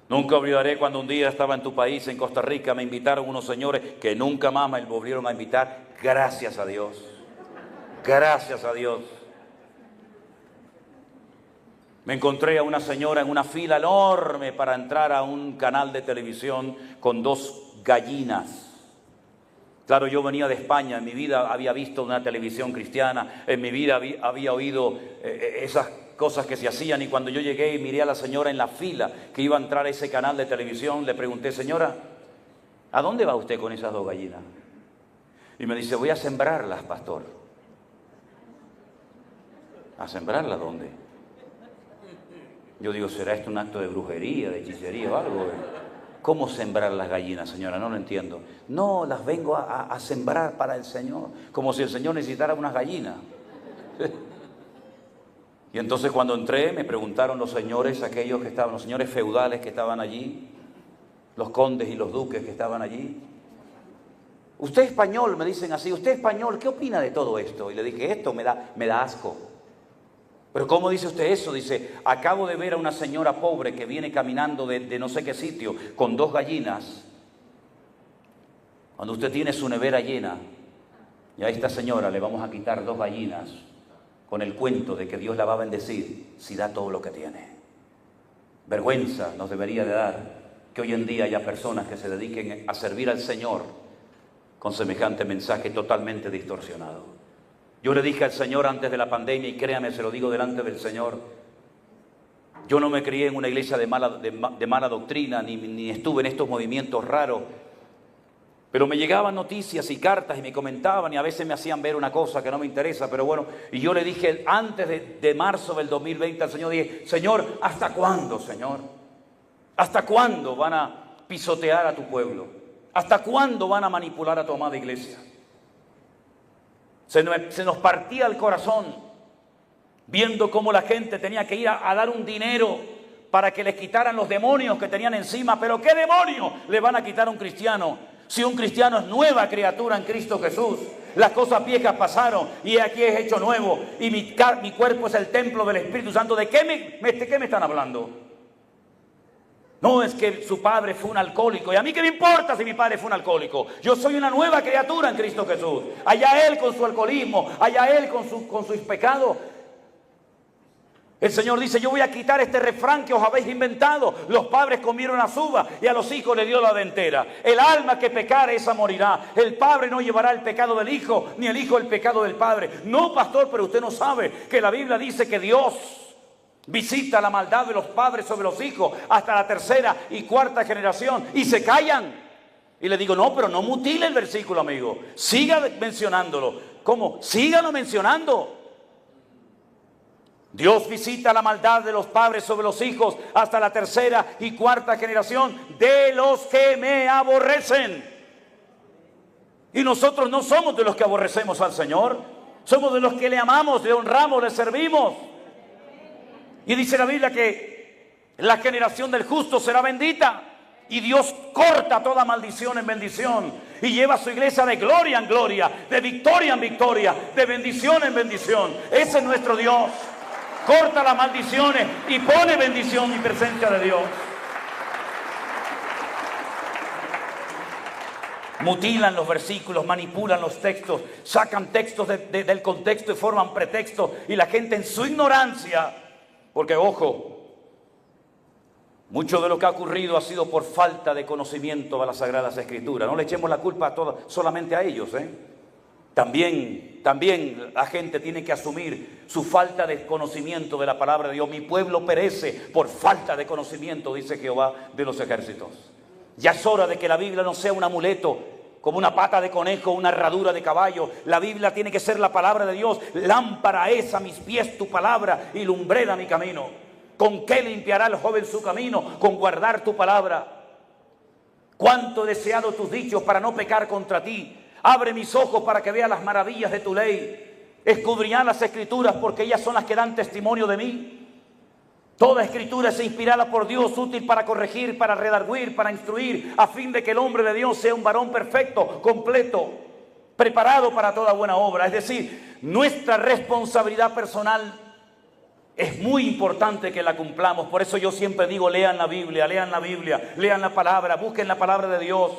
Nunca olvidaré cuando un día estaba en tu país, en Costa Rica, me invitaron unos señores que nunca más me volvieron a invitar. Gracias a Dios. Gracias a Dios. Me encontré a una señora en una fila enorme para entrar a un canal de televisión con 2 gallinas. Claro, yo venía de España, en mi vida había visto una televisión cristiana, en mi vida había oído esas cosas que se hacían, y cuando yo llegué y miré a la señora en la fila que iba a entrar a ese canal de televisión, le pregunté: señora, ¿a dónde va usted con esas 2 gallinas? Y me dice: voy a sembrarlas, pastor. ¿A sembrarla dónde? Yo digo, ¿será esto un acto de brujería, de hechicería o algo? ¿Cómo sembrar las gallinas, señora? No lo entiendo. No, las vengo a sembrar para el Señor, como si el Señor necesitara unas gallinas. Y entonces cuando entré me preguntaron los señores, aquellos que estaban, los señores feudales que estaban allí, los condes y los duques que estaban allí. Usted español, me dicen así, usted español, ¿qué opina de todo esto? Y le dije, esto me da asco. Pero ¿cómo dice usted eso? Dice, acabo de ver a una señora pobre que viene caminando de no sé qué sitio con 2 gallinas. Cuando usted tiene su nevera llena y a esta señora le vamos a quitar 2 gallinas con el cuento de que Dios la va a bendecir si da todo lo que tiene. Vergüenza nos debería de dar que hoy en día haya personas que se dediquen a servir al Señor con semejante mensaje totalmente distorsionado. Yo le dije al Señor antes de la pandemia, y créame, se lo digo delante del Señor, yo no me crié en una iglesia de mala doctrina, ni estuve en estos movimientos raros, pero me llegaban noticias y cartas y me comentaban y a veces me hacían ver una cosa que no me interesa, pero bueno, y yo le dije antes de marzo del 2020 al Señor, dije, Señor, ¿hasta cuándo, Señor? ¿Hasta cuándo van a pisotear a tu pueblo? ¿Hasta cuándo van a manipular a tu amada iglesia? Se nos partía el corazón viendo cómo la gente tenía que ir a dar un dinero para que les quitaran los demonios que tenían encima. ¿Pero qué demonio le van a quitar a un cristiano? Si un cristiano es nueva criatura en Cristo Jesús. Las cosas viejas pasaron y aquí es hecho nuevo. Y mi cuerpo es el templo del Espíritu Santo. ¿De qué me están hablando? No, es que su padre fue un alcohólico. ¿Y a mí qué me importa si mi padre fue un alcohólico? Yo soy una nueva criatura en Cristo Jesús. Allá él con su alcoholismo, allá él con sus pecados. El Señor dice, yo voy a quitar este refrán que os habéis inventado. Los padres comieron las uvas y a los hijos le dio la dentera. El alma que pecare, esa morirá. El padre no llevará el pecado del hijo, ni el hijo el pecado del padre. No, pastor, pero usted no sabe que la Biblia dice que Dios visita la maldad de los padres sobre los hijos hasta la 3ª y 4ª generación y se callan. Y le digo, no, pero no mutile el versículo, amigo. Siga mencionándolo. ¿Cómo? Sígalo mencionando. Dios visita la maldad de los padres sobre los hijos hasta la 3ª y 4ª generación de los que me aborrecen. Y nosotros no somos de los que aborrecemos al Señor. Somos de los que le amamos, le honramos, le servimos. Y dice la Biblia que la generación del justo será bendita. Y Dios corta toda maldición en bendición. Y lleva a su iglesia de gloria en gloria, de victoria en victoria, de bendición en bendición. Ese es nuestro Dios. Corta las maldiciones y pone bendición y presencia de Dios. Mutilan los versículos, manipulan los textos, sacan textos del contexto y forman pretextos. Y la gente en su ignorancia... Porque, ojo, mucho de lo que ha ocurrido ha sido por falta de conocimiento de las Sagradas Escrituras. No le echemos la culpa solamente a ellos, También la gente tiene que asumir su falta de conocimiento de la palabra de Dios. Mi pueblo perece por falta de conocimiento, dice Jehová de los ejércitos. Ya es hora de que la Biblia no sea un amuleto, como una pata de conejo, una herradura de caballo. La Biblia tiene que ser la palabra de Dios. Lámpara es a mis pies tu palabra y lumbrera mi camino. ¿Con qué limpiará el joven su camino? Con guardar tu palabra. Cuánto he deseado tus dichos para no pecar contra ti. Abre mis ojos para que vea las maravillas de tu ley. Escudriñad las Escrituras porque ellas son las que dan testimonio de mí. Toda Escritura es inspirada por Dios, útil para corregir, para redarguir, para instruir, a fin de que el hombre de Dios sea un varón perfecto, completo, preparado para toda buena obra. Es decir, nuestra responsabilidad personal es muy importante que la cumplamos. Por eso yo siempre digo, lean la Biblia, lean la palabra, busquen la palabra de Dios.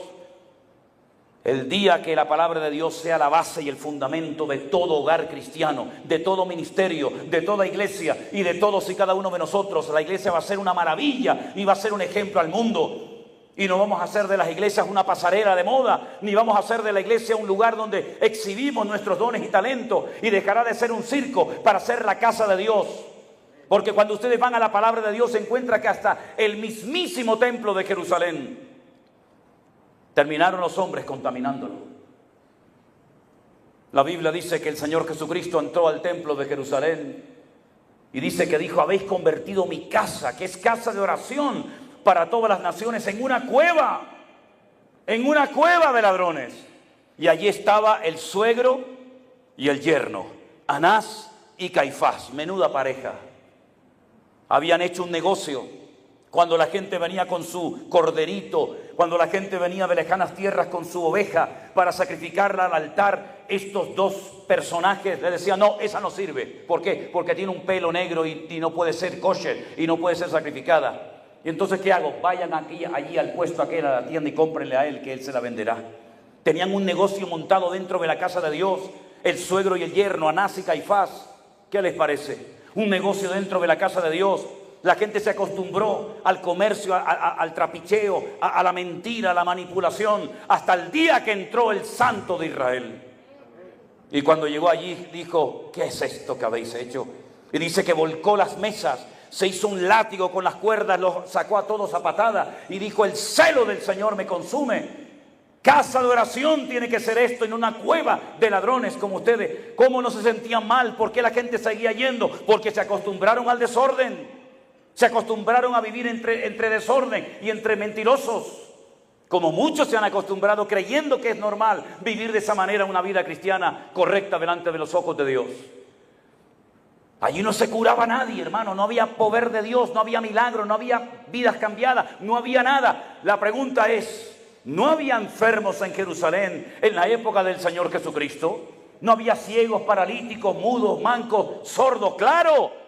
El día que la palabra de Dios sea la base y el fundamento de todo hogar cristiano, de todo ministerio, de toda iglesia y de todos y cada uno de nosotros, la iglesia va a ser una maravilla y va a ser un ejemplo al mundo. Y no vamos a hacer de las iglesias una pasarela de moda, ni vamos a hacer de la iglesia un lugar donde exhibimos nuestros dones y talentos, y dejará de ser un circo para ser la casa de Dios. Porque cuando ustedes van a la palabra de Dios se encuentra que hasta el mismísimo templo de Jerusalén terminaron los hombres contaminándolo. La Biblia dice que el Señor Jesucristo entró al templo de Jerusalén Y dice que dijo: habéis convertido mi casa, que es casa de oración para todas las naciones, en una cueva de ladrones. Y allí estaba el suegro y el yerno, Anás y Caifás, menuda pareja. Habían hecho un negocio. Cuando la gente venía con su corderito, cuando la gente venía de lejanas tierras con su oveja para sacrificarla al altar, estos dos personajes le decían: no, esa no sirve. ¿Por qué? Porque tiene un pelo negro y no puede ser kosher y no puede ser sacrificada. Y entonces, ¿qué hago? Vayan allí al puesto aquel, a la tienda, y cómprenle a él, que él se la venderá. Tenían un negocio montado dentro de la casa de Dios, el suegro y el yerno, Anás y Caifás. ¿Qué les parece? Un negocio dentro de la casa de Dios. La gente se acostumbró al comercio, al trapicheo, a la mentira, a la manipulación, hasta el día que entró el Santo de Israel. Y cuando llegó allí dijo: ¿qué es esto que habéis hecho? Y dice que volcó las mesas, se hizo un látigo con las cuerdas, los sacó a todos a patada y dijo: el celo del Señor me consume. Casa de oración tiene que ser esto, en una cueva de ladrones como ustedes. ¿Cómo no se sentían mal? ¿Por qué la gente seguía yendo? Porque se acostumbraron al desorden. Se acostumbraron a vivir entre desorden y entre mentirosos. Como muchos se han acostumbrado creyendo que es normal vivir de esa manera una vida cristiana correcta delante de los ojos de Dios. Allí no se curaba nadie, hermano. No había poder de Dios, no había milagros, no había vidas cambiadas, no había nada. La pregunta es: ¿no había enfermos en Jerusalén en la época del Señor Jesucristo? ¿No había ciegos, paralíticos, mudos, mancos, sordos? ¡Claro!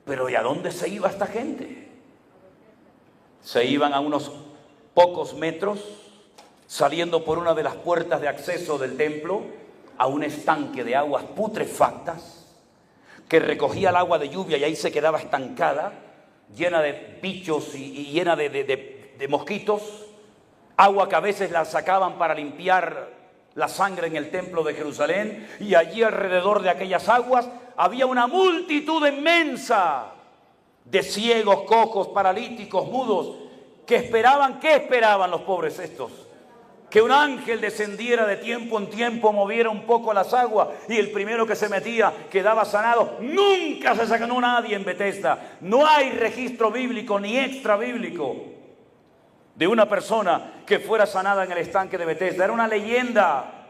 Pero ¿y a dónde se iba esta gente? Se iban a unos pocos metros, saliendo por una de las puertas de acceso del templo, a un estanque de aguas putrefactas, que recogía el agua de lluvia y ahí se quedaba estancada, llena de bichos y llena de mosquitos. Agua que a veces la sacaban para limpiar la sangre en el templo de Jerusalén, y allí alrededor de aquellas aguas había una multitud inmensa de ciegos, cojos, paralíticos, mudos, que esperaban. ¿Qué esperaban los pobres estos? Que un ángel descendiera de tiempo en tiempo, moviera un poco las aguas, y el primero que se metía quedaba sanado. Nunca se sanó nadie en Betesda. No hay registro bíblico ni extra bíblico de una persona que fuera sanada en el estanque de Betesda. Era una leyenda,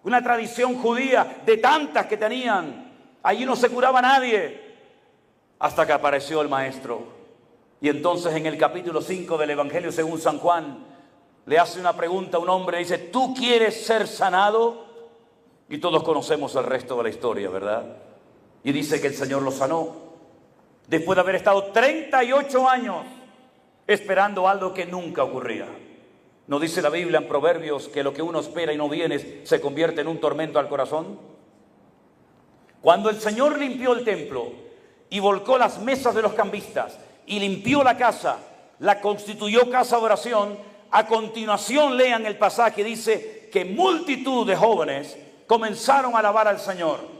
una tradición judía de tantas que tenían. Allí no se curaba nadie, hasta que apareció el Maestro. Y entonces, en el capítulo 5 del Evangelio según San Juan, le hace una pregunta a un hombre, dice: ¿tú quieres ser sanado? Y todos conocemos el resto de la historia, ¿verdad? Y dice que el Señor lo sanó, después de haber estado 38 años esperando algo que nunca ocurría. ¿No dice la Biblia en Proverbios que lo que uno espera y no viene se convierte en un tormento al corazón? Cuando el Señor limpió el templo y volcó las mesas de los cambistas y limpió la casa, la constituyó casa de oración, a continuación lean el pasaje, dice que multitud de jóvenes comenzaron a alabar al Señor.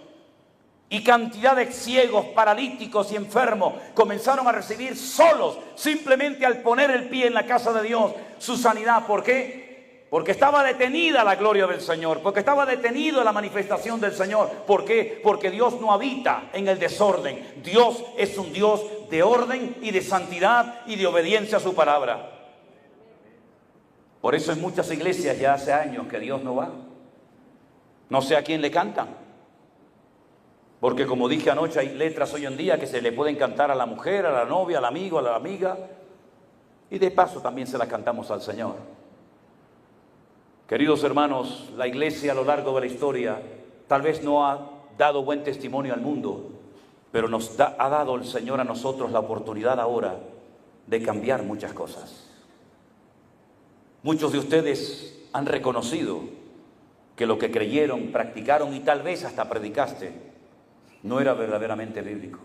Y cantidad de ciegos, paralíticos y enfermos comenzaron a recibir solos, simplemente al poner el pie en la casa de Dios, su sanidad. ¿Por qué? Porque estaba detenida la gloria del Señor, porque estaba detenida la manifestación del Señor. ¿Por qué? Porque Dios no habita en el desorden. Dios es un Dios de orden y de santidad y de obediencia a su palabra. Por eso en muchas iglesias ya hace años que Dios no va. No sé a quién le cantan. Porque como dije anoche, hay letras hoy en día que se le pueden cantar a la mujer, a la novia, al amigo, a la amiga. Y de paso también se las cantamos al Señor. Queridos hermanos, la iglesia a lo largo de la historia tal vez no ha dado buen testimonio al mundo, pero ha dado el Señor a nosotros la oportunidad ahora de cambiar muchas cosas. Muchos de ustedes han reconocido que lo que creyeron, practicaron y tal vez hasta predicaste no era verdaderamente bíblico.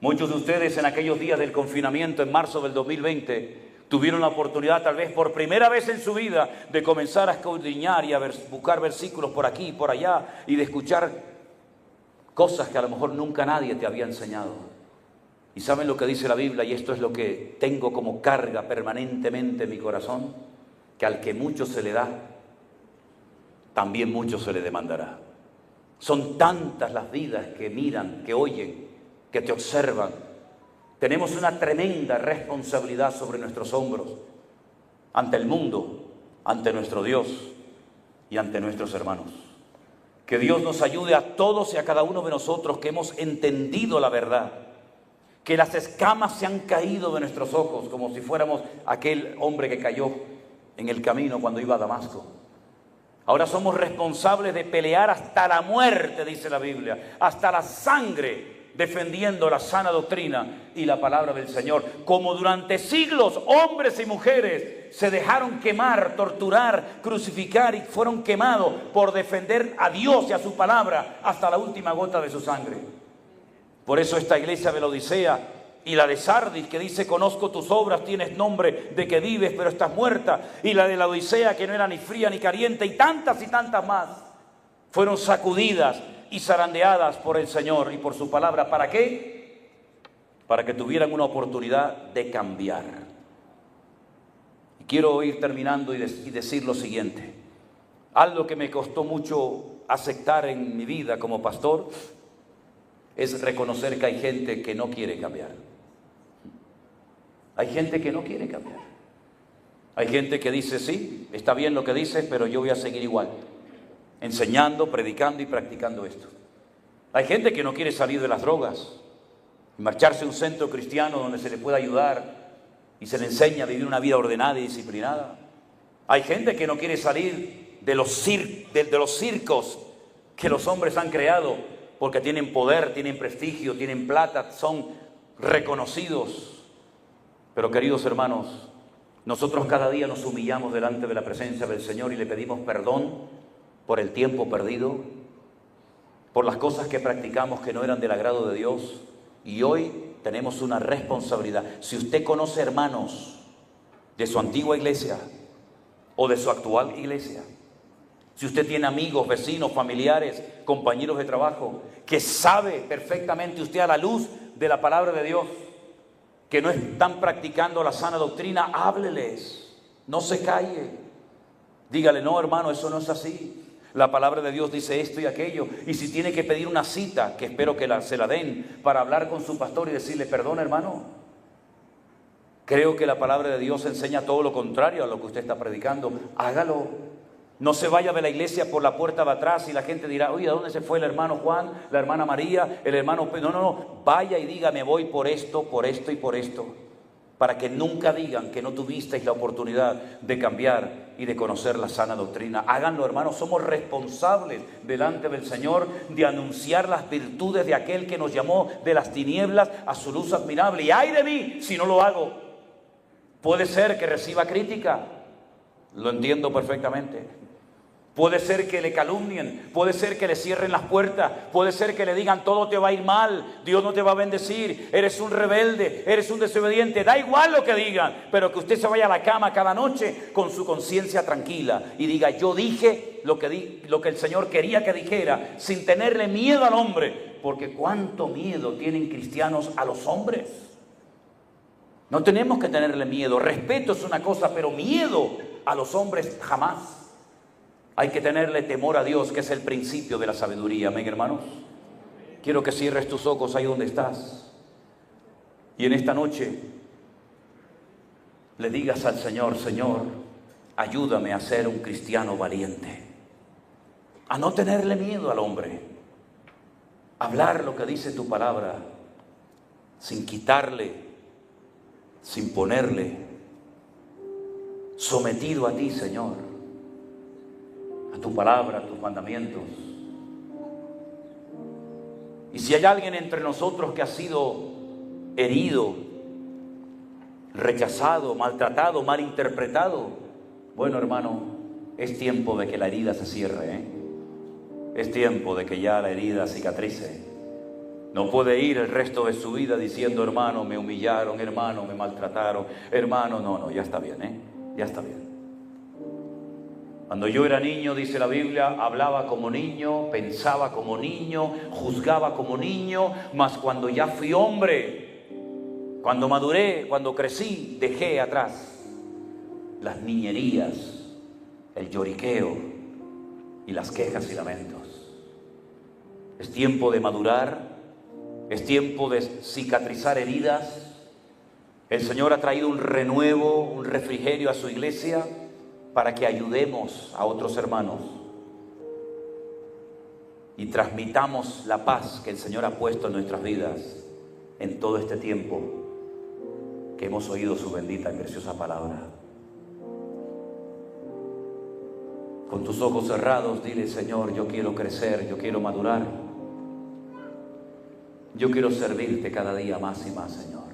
Muchos de ustedes en aquellos días del confinamiento en marzo del 2020 tuvieron la oportunidad, tal vez por primera vez en su vida, de comenzar a escudriñar y a buscar versículos por aquí y por allá, y de escuchar cosas que a lo mejor nunca nadie te había enseñado. ¿Y saben lo que dice la Biblia? Y esto es lo que tengo como carga permanentemente en mi corazón: que al que mucho se le da, también mucho se le demandará. Son tantas las vidas que miran, que oyen, que te observan. Tenemos una tremenda responsabilidad sobre nuestros hombros, ante el mundo, ante nuestro Dios y ante nuestros hermanos. Que Dios nos ayude a todos y a cada uno de nosotros que hemos entendido la verdad, que las escamas se han caído de nuestros ojos, como si fuéramos aquel hombre que cayó en el camino cuando iba a Damasco. Ahora somos responsables de pelear hasta la muerte, dice la Biblia, hasta la sangre, defendiendo la sana doctrina y la palabra del Señor. Como durante siglos hombres y mujeres se dejaron quemar, torturar, crucificar y fueron quemados por defender a Dios y a su palabra hasta la última gota de su sangre. Por eso esta iglesia de la Odisea y la de Sardis, que dice: conozco tus obras, tienes nombre de que vives pero estás muerta, y la de la Odisea, que no era ni fría ni caliente, y tantas más, fueron sacudidas y zarandeadas por el Señor y por su palabra. ¿Para qué? Para que tuvieran una oportunidad de cambiar. Y quiero ir terminando y decir lo siguiente. Algo que me costó mucho aceptar en mi vida como pastor es reconocer que hay gente que no quiere cambiar. Hay gente que no quiere cambiar. Hay gente que dice: sí, está bien lo que dices, pero yo voy a seguir igual, enseñando, predicando y practicando esto. Hay gente que no quiere salir de las drogas y marcharse a un centro cristiano donde se le pueda ayudar y se le enseña a vivir una vida ordenada y disciplinada. Hay gente que no quiere salir de los circos que los hombres han creado, porque tienen poder, tienen prestigio, tienen plata, son reconocidos. Pero, queridos hermanos, nosotros cada día nos humillamos delante de la presencia del Señor y le pedimos perdón por el tiempo perdido, por las cosas que practicamos que no eran del agrado de Dios. Y hoy tenemos una responsabilidad. Si usted conoce hermanos de su antigua iglesia o de su actual iglesia, si usted tiene amigos, vecinos, familiares, compañeros de trabajo, que sabe perfectamente usted a la luz de la palabra de Dios que no están practicando la sana doctrina, hábleles, no se calle. Dígale: no, hermano, eso no es así. La palabra de Dios dice esto y aquello. Y si tiene que pedir una cita, que espero que se la den, para hablar con su pastor y decirle: perdón, hermano, creo que la palabra de Dios enseña todo lo contrario a lo que usted está predicando. Hágalo. No se vaya de la iglesia por la puerta de atrás y la gente dirá: oye, ¿a dónde se fue el hermano Juan, la hermana María, el hermano Pedro? No. Vaya y diga: me voy por esto y por esto. Para que nunca digan que no tuvisteis la oportunidad de cambiar y de conocer la sana doctrina. Háganlo, hermanos. Somos responsables delante del Señor de anunciar las virtudes de aquel que nos llamó de las tinieblas a su luz admirable. Y ay de mí si no lo hago. Puede ser que reciba crítica. Lo entiendo perfectamente. Puede ser que le calumnien, puede ser que le cierren las puertas, puede ser que le digan: todo te va a ir mal, Dios no te va a bendecir, eres un rebelde, eres un desobediente. Da igual lo que digan, pero que usted se vaya a la cama cada noche con su conciencia tranquila y diga: yo dije lo que el Señor quería que dijera, sin tenerle miedo al hombre. Porque cuánto miedo tienen cristianos a los hombres. No tenemos que tenerle miedo. Respeto es una cosa, pero miedo a los hombres jamás. Hay que tenerle temor a Dios, que es el principio de la sabiduría. Amén, hermanos. Quiero que cierres tus ojos ahí donde estás y en esta noche le digas al Señor: Señor, ayúdame a ser un cristiano valiente, a no tenerle miedo al hombre, hablar lo que dice tu palabra sin quitarle, sin ponerle, sometido a ti, Señor, a tu palabra, a tus mandamientos. Y si hay alguien entre nosotros que ha sido herido, rechazado, maltratado, malinterpretado, bueno, hermano, es tiempo de que la herida se cierre, ¿eh? Es tiempo de que ya la herida cicatrice. No puede ir el resto de su vida diciendo: hermano, me humillaron, hermano, me maltrataron, hermano. No, ya está bien, ¿eh? Ya está bien. Cuando yo era niño, dice la Biblia, hablaba como niño, pensaba como niño, juzgaba como niño, mas cuando ya fui hombre, cuando maduré, cuando crecí, dejé atrás las niñerías, el lloriqueo y las quejas y lamentos. Es tiempo de madurar, es tiempo de cicatrizar heridas. El Señor ha traído un renuevo, un refrigerio a su iglesia para que ayudemos a otros hermanos y transmitamos la paz que el Señor ha puesto en nuestras vidas en todo este tiempo que hemos oído su bendita y preciosa palabra. Con tus ojos cerrados, dile: Señor, yo quiero crecer, yo quiero madurar. Yo quiero servirte cada día más y más, Señor.